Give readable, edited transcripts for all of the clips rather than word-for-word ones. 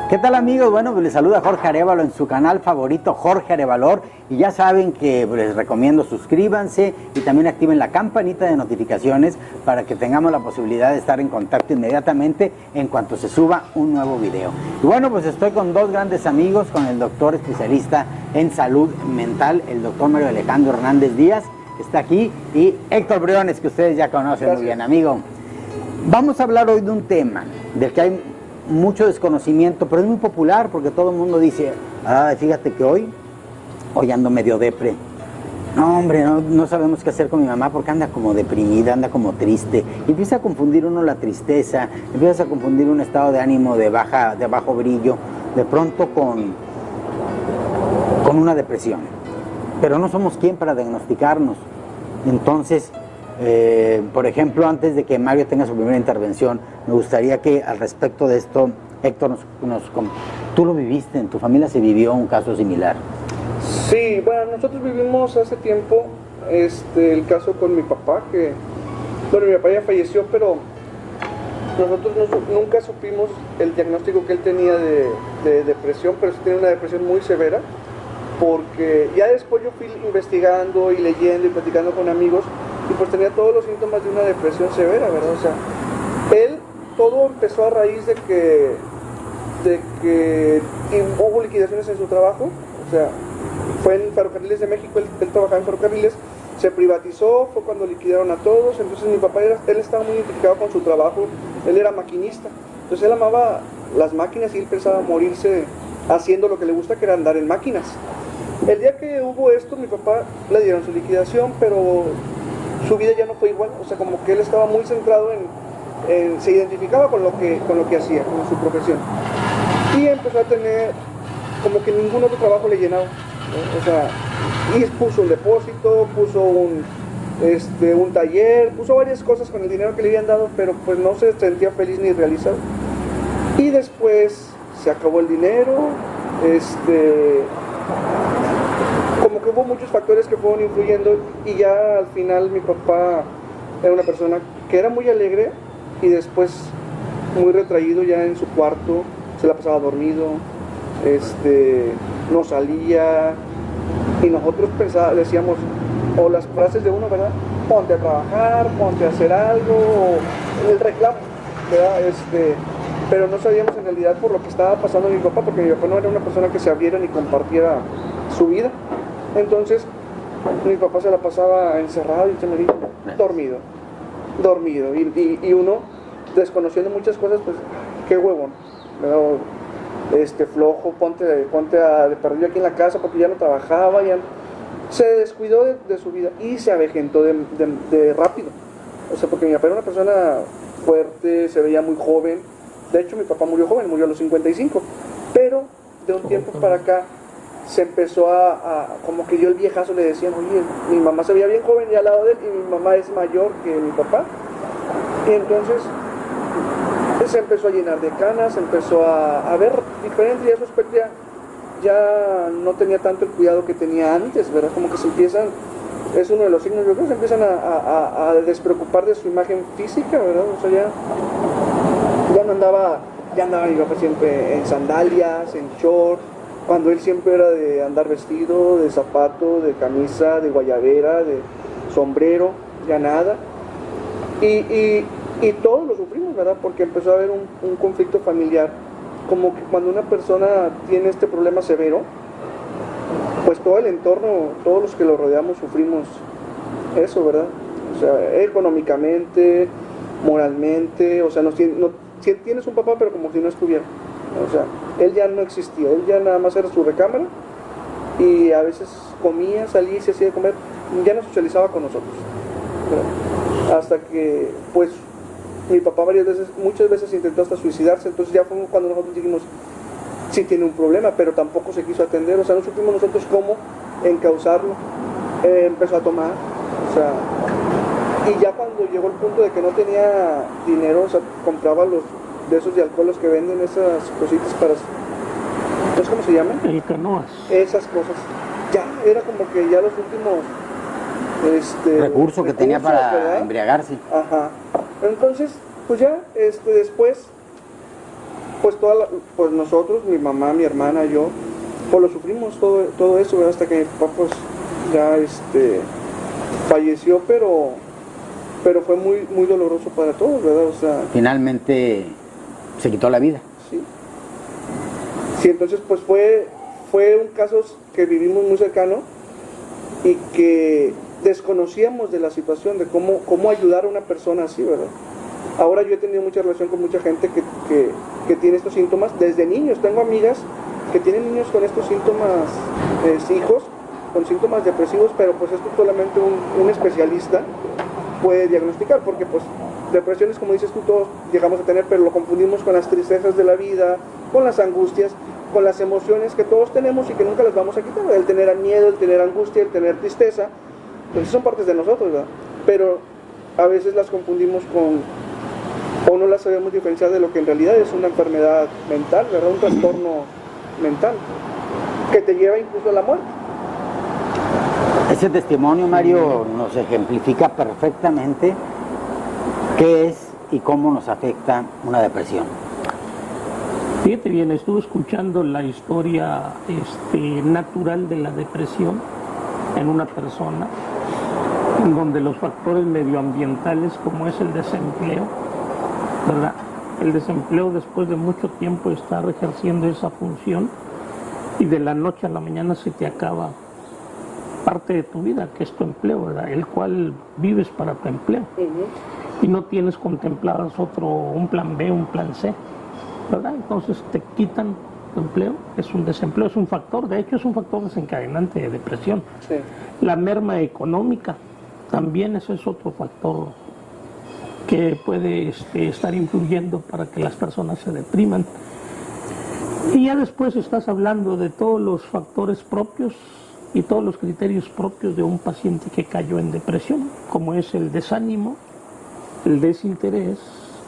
¿Qué tal, amigos? Bueno, pues les saluda Jorge Arévalo en su canal favorito, Jorge Arévalor, y ya saben que les recomiendo suscríbanse y también activen la campanita de notificaciones para que tengamos la posibilidad de estar en contacto inmediatamente en cuanto se suba un nuevo video. Y bueno, pues estoy con dos grandes amigos, con el doctor especialista en salud mental, el doctor Mario Alejandro Hernández Díaz, que está aquí, y Héctor Briones, que ustedes ya conocen muy bien, amigo. Vamos a hablar hoy de un tema del que hay mucho desconocimiento, pero es muy popular porque todo el mundo dice, fíjate que hoy ando medio depre. No, hombre, no sabemos qué hacer con mi mamá porque anda como deprimida, anda como triste. Y empieza a confundir uno la tristeza, empieza a confundir un estado de ánimo de bajo brillo, de pronto con una depresión. Pero no somos quien para diagnosticarnos. Entonces, por ejemplo, antes de que Mario tenga su primera intervención, me gustaría que al respecto de esto, Héctor, tú lo viviste, en tu familia se vivió un caso similar. Sí, bueno, nosotros vivimos hace tiempo el caso con mi papá, que, bueno, mi papá ya falleció, pero nosotros nunca supimos el diagnóstico que él tenía de depresión, pero sí tenía una depresión muy severa, porque ya después yo fui investigando y leyendo y platicando con amigos, y pues tenía todos los síntomas de una depresión severa, ¿verdad? O sea, todo empezó a raíz de que hubo liquidaciones en su trabajo, o sea, fue en Ferrocarriles de México, él trabajaba en Ferrocarriles, se privatizó, fue cuando liquidaron a todos. Entonces mi papá, él estaba muy identificado con su trabajo, él era maquinista, entonces él amaba las máquinas y él pensaba morirse haciendo lo que le gusta, que era andar en máquinas. El día que hubo esto, mi papá le dieron su liquidación, pero su vida ya no fue igual, o sea, como que él estaba muy centrado se identificaba con lo que hacía, con su profesión, y empezó a tener como que ningún otro trabajo le llenaba, ¿no? O sea, y puso un depósito, puso un taller, puso varias cosas con el dinero que le habían dado, pero pues no se sentía feliz ni realizado. Y después se acabó el dinero, como que hubo muchos factores que fueron influyendo, y ya al final mi papá era una persona que era muy alegre y después muy retraído ya en su cuarto, se la pasaba dormido, no salía, y nosotros decíamos, o las frases de uno, ¿verdad? Ponte a trabajar, ponte a hacer algo, o el reclamo, ¿verdad? Pero no sabíamos en realidad por lo que estaba pasando mi papá, porque mi papá no era una persona que se abriera ni compartiera su vida. Entonces mi papá se la pasaba encerrado y dormido, y uno desconociendo muchas cosas, pues qué huevón, flojo, ponte de perdido aquí en la casa, porque ya no trabajaba, ya se descuidó de su vida y se avejentó de rápido. O sea, porque mi papá era una persona fuerte, se veía muy joven. De hecho, mi papá murió joven, murió a los 55, pero de un tiempo para acá se empezó como que yo el viejazo le decían, oye, mi mamá se veía bien joven y al lado de él, y mi mamá es mayor que mi papá. Y entonces se empezó a llenar de canas, empezó a ver diferente, ya su aspecto ya no tenía tanto el cuidado que tenía antes, ¿verdad? Como que es uno de los signos, yo creo que se empiezan a despreocupar de su imagen física, ¿verdad? O sea, ya andaba mi papá siempre en sandalias, en short, cuando él siempre era de andar vestido, de zapato, de camisa, de guayabera, de sombrero, ya nada. Y todos lo sufrimos, ¿verdad? Porque empezó a haber un conflicto familiar. Como que cuando una persona tiene este problema severo, pues todo el entorno, todos los que lo rodeamos sufrimos eso, ¿verdad? O sea, económicamente, moralmente, o sea, si tienes un papá, pero como si no estuviera. O sea, él ya no existía, él ya nada más era su recámara, y a veces comía, salía y se hacía de comer, ya no socializaba con nosotros, ¿verdad? Hasta que, pues, mi papá muchas veces intentó hasta suicidarse. Entonces ya fue cuando nosotros dijimos, sí tiene un problema, pero tampoco se quiso atender, o sea, no supimos nosotros cómo encauzarlo. Empezó a tomar, o sea, y ya cuando llegó el punto de que no tenía dinero, o sea, compraba de esos de alcohol, los que venden esas cositas para, no sé cómo se llaman, el canoas, esas cosas, ya era como que ya los últimos recurso que tenía para, ¿verdad?, embriagarse. Ajá. Entonces, pues ya, después pues pues nosotros, mi mamá, mi hermana, yo, pues lo sufrimos todo eso, ¿verdad? Hasta que mi papá pues ya falleció, pero fue muy doloroso para todos, ¿verdad? O sea, finalmente se quitó la vida. Sí. Sí, entonces pues fue un caso que vivimos muy cercano y que desconocíamos de la situación, de cómo ayudar a una persona así, ¿verdad? Ahora yo he tenido mucha relación con mucha gente que tiene estos síntomas desde niños. Tengo amigas que tienen niños con estos síntomas, hijos con síntomas depresivos, pero pues esto solamente un especialista puede diagnosticar, porque pues depresiones, como dices tú, todos llegamos a tener, pero lo confundimos con las tristezas de la vida, con las angustias, con las emociones que todos tenemos y que nunca las vamos a quitar, el tener miedo, el tener angustia, el tener tristeza, pues son partes de nosotros, ¿verdad? Pero a veces las confundimos o no las sabemos diferenciar de lo que en realidad es una enfermedad mental, ¿verdad? Un trastorno mental que te lleva incluso a la muerte. Ese testimonio, Mario, nos ejemplifica perfectamente qué es y cómo nos afecta una depresión. Fíjate bien, estuve escuchando la historia natural de la depresión en una persona, en donde los factores medioambientales, como es el desempleo, ¿verdad? El desempleo, después de mucho tiempo estar ejerciendo esa función, y de la noche a la mañana se te acaba parte de tu vida, que es tu empleo, ¿verdad? El cual vives para tu empleo. Y no tienes contempladas un plan B, un plan C, ¿verdad? Entonces te quitan tu empleo, es un desempleo, es un factor, de hecho es un factor desencadenante de depresión. Sí. La merma económica, también ese es otro factor que puede estar influyendo para que las personas se depriman. Y ya después estás hablando de todos los factores propios y todos los criterios propios de un paciente que cayó en depresión, como es el desánimo, el desinterés,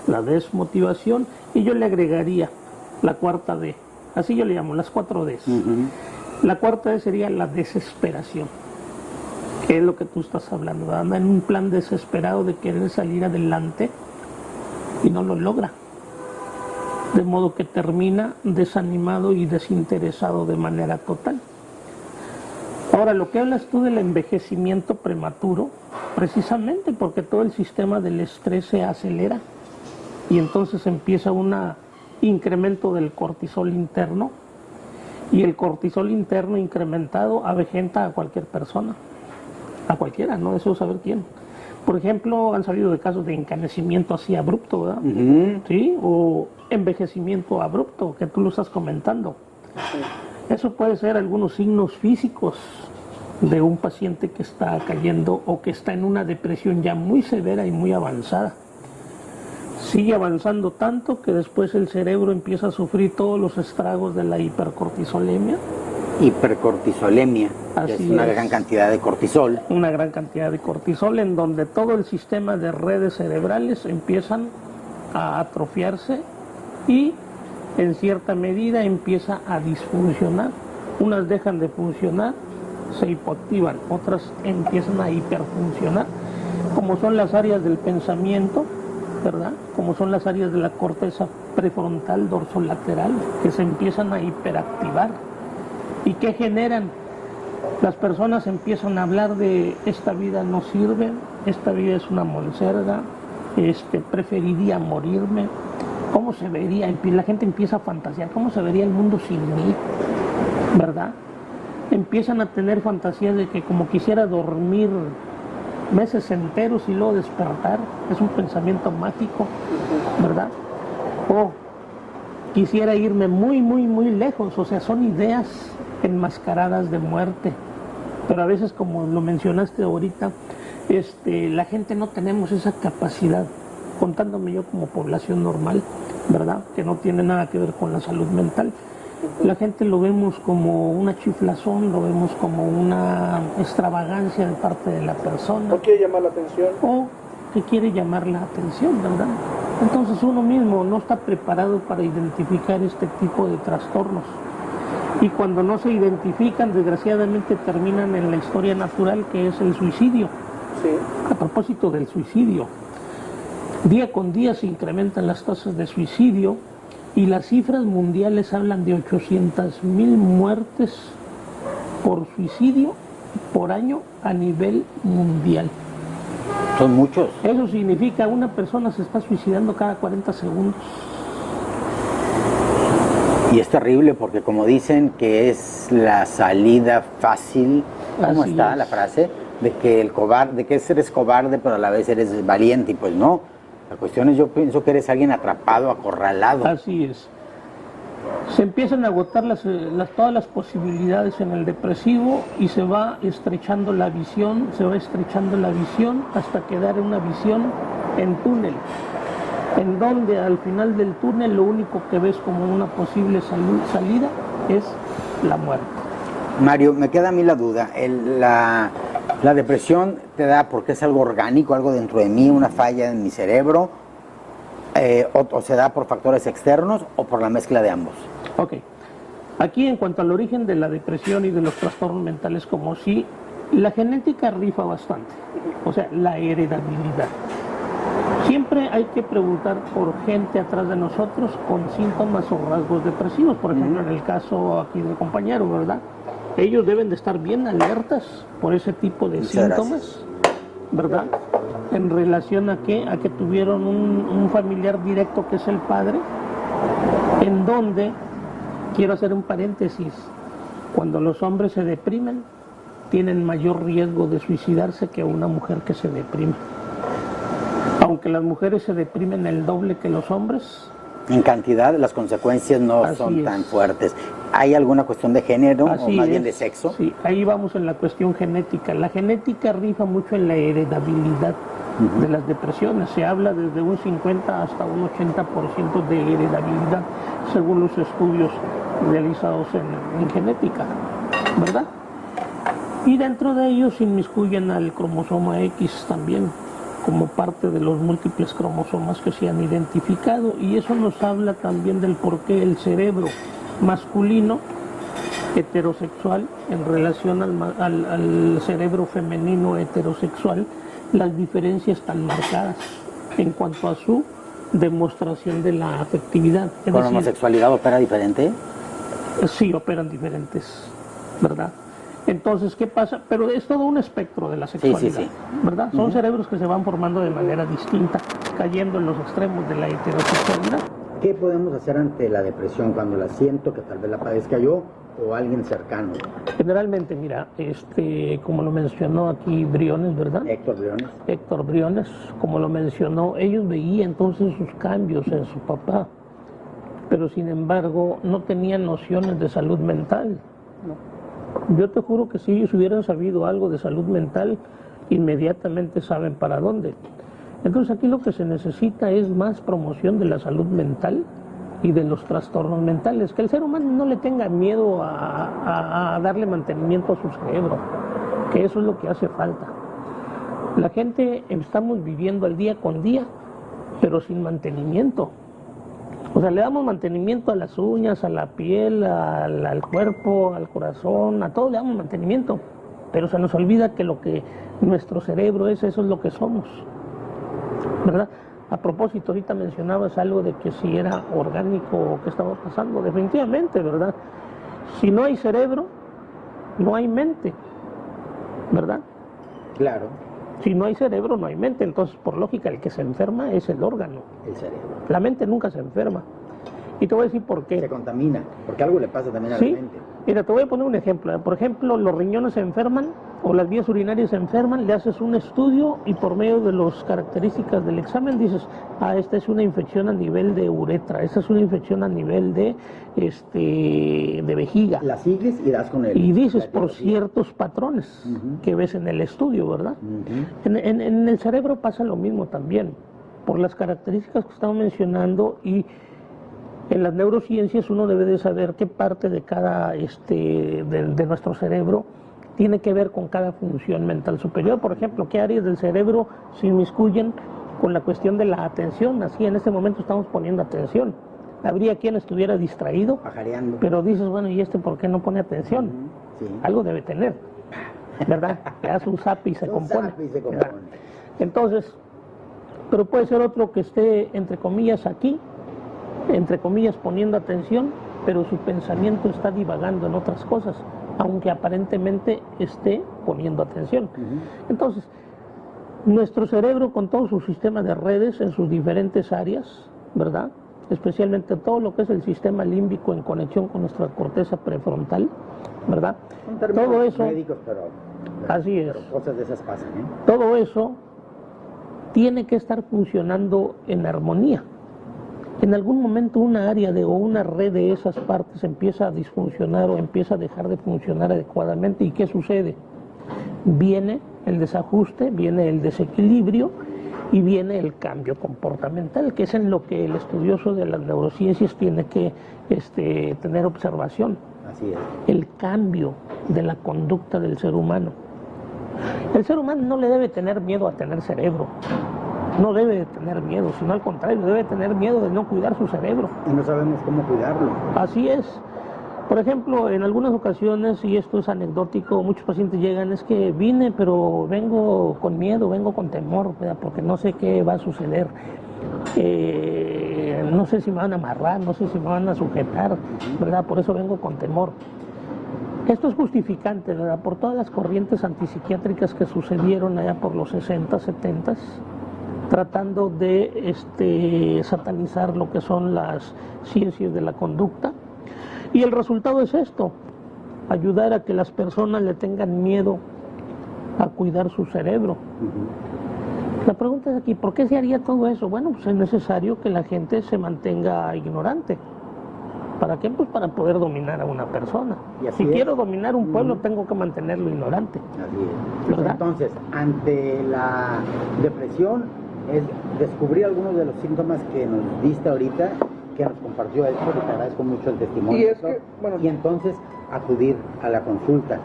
la desmotivación, y yo le agregaría la cuarta D, así yo le llamo, las 4 Ds. La cuarta D sería la desesperación, que es lo que tú estás hablando, anda en un plan desesperado de querer salir adelante y no lo logra, de modo que termina desanimado y desinteresado de manera total. Ahora, lo que hablas tú del envejecimiento prematuro, precisamente porque todo el sistema del estrés se acelera y entonces empieza un incremento del cortisol interno, y el cortisol interno incrementado avejenta a cualquier persona, a cualquiera, no deseo saber quién. Por ejemplo, han salido de casos de encanecimiento así abrupto, ¿verdad? ¿Sí? O envejecimiento abrupto, que tú lo estás comentando. Eso puede ser algunos signos físicos de un paciente que está cayendo o que está en una depresión ya muy severa y muy avanzada. Sigue avanzando tanto que después el cerebro empieza a sufrir todos los estragos de la hipercortisolemia. Hipercortisolemia, que es una gran cantidad de cortisol. Una gran cantidad de cortisol, en donde todo el sistema de redes cerebrales empiezan a atrofiarse y en cierta medida empieza a disfuncionar. Unas dejan de funcionar, se hipoactivan, otras empiezan a hiperfuncionar, como son las áreas del pensamiento, ¿verdad? Como son las áreas de la corteza prefrontal dorsolateral, que se empiezan a hiperactivar. ¿Y qué generan? Las personas empiezan a hablar de esta vida no sirve, esta vida es una monserga, preferiría morirme. ¿Cómo se vería? La gente empieza a fantasear, ¿cómo se vería el mundo sin mí? ¿Verdad? Empiezan a tener fantasías de que como quisiera dormir meses enteros y luego despertar, es un pensamiento mágico, ¿verdad? O quisiera irme muy, muy, muy lejos, o sea, son ideas enmascaradas de muerte. Pero a veces, como lo mencionaste ahorita, la gente no tenemos esa capacidad, contándome yo como población normal, ¿verdad? Que no tiene nada que ver con la salud mental. La gente lo vemos como una chiflazón, lo vemos como una extravagancia de parte de la persona. O quiere llamar la atención. O que quiere llamar la atención, ¿verdad? Entonces uno mismo no está preparado para identificar este tipo de trastornos. Y cuando no se identifican, desgraciadamente terminan en la historia natural, que es el suicidio. Sí. A propósito del suicidio, día con día se incrementan las tasas de suicidio Y las cifras mundiales hablan de 800,000 muertes por suicidio por año a nivel mundial. Son muchos. Eso significa una persona se está suicidando cada 40 segundos. Y es terrible porque como dicen que es la salida fácil, ¿cómo Así está es. la frase? De que el cobarde, de que eres cobarde pero a la vez eres valiente, y pues no. La cuestión es, yo pienso que eres alguien atrapado, acorralado. Así es. Se empiezan a agotar todas las posibilidades en el depresivo y se va estrechando la visión, hasta quedar una visión en túnel, en donde al final del túnel lo único que ves como una posible salida es la muerte. Mario, me queda a mí la duda. La depresión te da porque es algo orgánico, algo dentro de mí, una falla en mi cerebro, o se da por factores externos o por la mezcla de ambos. Ok. Aquí en cuanto al origen de la depresión y de los trastornos mentales, como si la genética rifa bastante, o sea, la heredabilidad. Siempre hay que preguntar por gente atrás de nosotros con síntomas o rasgos depresivos, por ejemplo, en el caso aquí del compañero, ¿verdad? Ellos deben de estar bien alertas por ese tipo de síntomas, ¿verdad? En relación a que tuvieron un familiar directo que es el padre, en donde, quiero hacer un paréntesis, cuando los hombres se deprimen, tienen mayor riesgo de suicidarse que una mujer que se deprime. Aunque las mujeres se deprimen el doble que los hombres. En cantidad, las consecuencias no son tan fuertes. ¿Hay alguna cuestión de género o más bien de sexo? Sí, ahí vamos en la cuestión genética. La genética rifa mucho en la heredabilidad de las depresiones. Se habla desde un 50 hasta un 80% de heredabilidad, según los estudios realizados en genética, ¿verdad? Y dentro de ellos se inmiscuyen al cromosoma X también, como parte de los múltiples cromosomas que se han identificado, y eso nos habla también del por qué el cerebro masculino heterosexual en relación al cerebro femenino heterosexual, las diferencias tan marcadas en cuanto a su demostración de la afectividad. ¿Con la homosexualidad opera diferente? Sí, operan diferentes, ¿verdad? Entonces, ¿qué pasa? Pero es todo un espectro de la sexualidad, ¿verdad? Son cerebros que se van formando de manera distinta, cayendo en los extremos de la heterosexualidad. ¿Qué podemos hacer ante la depresión cuando la siento, que tal vez la padezca yo o alguien cercano? Generalmente, mira, como lo mencionó aquí Briones, ¿verdad? Héctor Briones, como lo mencionó, ellos veían entonces sus cambios en su papá, pero sin embargo no tenían nociones de salud mental. Yo te juro que si ellos hubieran sabido algo de salud mental, inmediatamente saben para dónde. Entonces aquí lo que se necesita es más promoción de la salud mental y de los trastornos mentales, que el ser humano no le tenga miedo a darle mantenimiento a su cerebro, que eso es lo que hace falta. La gente estamos viviendo al día con día, pero sin mantenimiento. O sea, le damos mantenimiento a las uñas, a la piel, al cuerpo, al corazón, a todo le damos mantenimiento, pero se nos olvida que lo que nuestro cerebro es, eso es lo que somos, ¿verdad? A propósito, ahorita mencionabas algo de que si era orgánico o qué estaba pasando, definitivamente, ¿verdad? Si no hay cerebro, no hay mente, ¿verdad? Claro. Si no hay cerebro, no hay mente. Entonces, por lógica, el que se enferma es el órgano. El cerebro. La mente nunca se enferma. Y te voy a decir por qué. Se contamina, porque algo le pasa también a ¿Sí? la mente. Mira, te voy a poner un ejemplo. Por ejemplo, los riñones se enferman o las vías urinarias se enferman, le haces un estudio y por medio de las características del examen dices, esta es una infección a nivel de uretra, esta es una infección a nivel de vejiga. La sigues y das con él. Y dices por ciertos patrones que ves en el estudio, ¿verdad? En el cerebro pasa lo mismo también, por las características que estamos mencionando, y en las neurociencias uno debe de saber qué parte de cada de nuestro cerebro tiene que ver con cada función mental superior. Por ejemplo, qué áreas del cerebro se inmiscuyen con la cuestión de la atención. Así en este momento estamos poniendo atención. Habría quien estuviera distraído, pajareando, pero dices, bueno, ¿y por qué no pone atención? Sí. Algo debe tener, ¿verdad? Le das un zap y se compone. Entonces, pero puede ser otro que esté, entre comillas, aquí, entre comillas, poniendo atención, pero su pensamiento está divagando en otras cosas, aunque aparentemente esté poniendo atención. Entonces, nuestro cerebro, con todo su sistema de redes en sus diferentes áreas, ¿verdad?, especialmente todo lo que es el sistema límbico en conexión con nuestra corteza prefrontal, ¿verdad? Todo eso, médicos, pero así es. Pero cosas de esas pasan, ¿eh? Todo eso tiene que estar funcionando en armonía. En algún momento una área o una red de esas partes empieza a disfuncionar o empieza a dejar de funcionar adecuadamente. ¿Y qué sucede? Viene el desajuste, viene el desequilibrio y viene el cambio comportamental, que es en lo que el estudioso de las neurociencias tiene que tener observación. Así es. El cambio de la conducta del ser humano. El ser humano no le debe tener miedo a tener cerebro, no debe de tener miedo, sino al contrario, debe tener miedo de no cuidar su cerebro. Y no sabemos cómo cuidarlo. Así es. Por ejemplo, en algunas ocasiones, y esto es anecdótico, muchos pacientes llegan, es que vine, pero vengo con miedo, vengo con temor, ¿verdad?, porque no sé qué va a suceder. No sé si me van a amarrar, no sé si me van a sujetar, ¿verdad? Por eso vengo con temor. Esto es justificante, ¿verdad?, por todas las corrientes antipsiquiátricas que sucedieron allá por los 60, 70, tratando de satanizar lo que son las ciencias de la conducta. Y el resultado es esto, ayudar a que las personas le tengan miedo a cuidar su cerebro. La pregunta es aquí, ¿por qué se haría todo eso? Bueno, pues es necesario que la gente se mantenga ignorante. ¿Para qué? Pues para poder dominar a una persona. Si quiero dominar un pueblo, tengo que mantenerlo ignorante. Así es. ¿Verdad? Entonces, ante la depresión, es descubrir algunos de los síntomas que nos diste ahorita, que nos compartió esto, que te agradezco mucho el testimonio. Y es que, bueno, y entonces acudir a la consulta.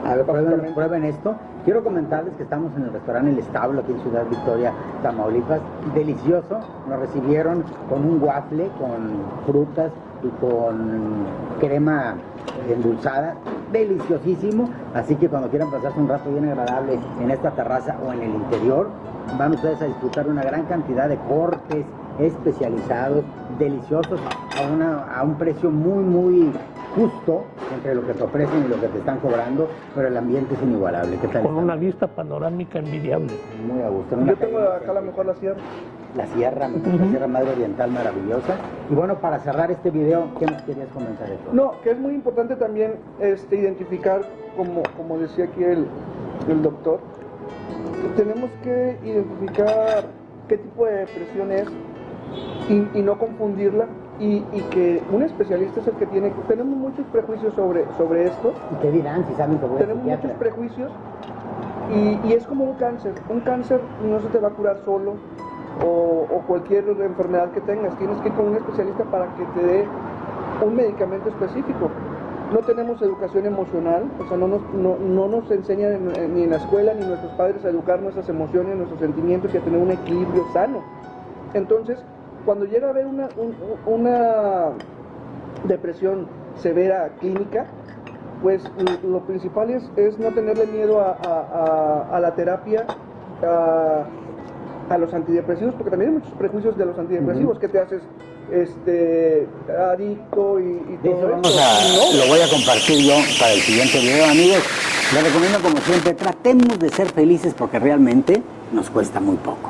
A ver, prueben esto. Quiero comentarles que estamos en el restaurante El Establo, aquí en Ciudad Victoria, Tamaulipas. Delicioso. Nos recibieron con un waffle, con frutas y con crema endulzada. Deliciosísimo. Así que cuando quieran pasarse un rato bien agradable en esta terraza o en el interior, van ustedes a disfrutar una gran cantidad de cortes especializados, deliciosos, a un precio muy, muy justo entre lo que te ofrecen y lo que te están cobrando, pero el ambiente es inigualable. ¿Qué tal? Con una vista panorámica envidiable. Muy a gusto. Yo tengo acá a lo mejor la sierra. La Sierra Madre Oriental maravillosa. Y bueno, para cerrar este video, ¿qué nos querías comentar de todo? No, que es muy importante también identificar, como decía aquí el doctor, tenemos que identificar qué tipo de depresión es y no confundirla, y que un especialista es el que tenemos muchos prejuicios sobre esto. ¿Y qué dirán si saben que voy a Tenemos muchos prejuicios y es como un cáncer no se te va a curar solo, o cualquier enfermedad que tengas, tienes que ir con un especialista para que te dé un medicamento específico. No tenemos educación emocional, o sea, no nos enseñan ni en la escuela ni nuestros padres a educar nuestras emociones, nuestros sentimientos y a tener un equilibrio sano. Entonces, cuando llega a haber una depresión severa clínica, pues lo principal es no tenerle miedo a la terapia, a los antidepresivos, porque también hay muchos prejuicios de los antidepresivos, que te haces adicto y todo eso. Lo voy a compartir yo para el siguiente video, amigos. Les recomiendo, como siempre, tratemos de ser felices porque realmente nos cuesta muy poco.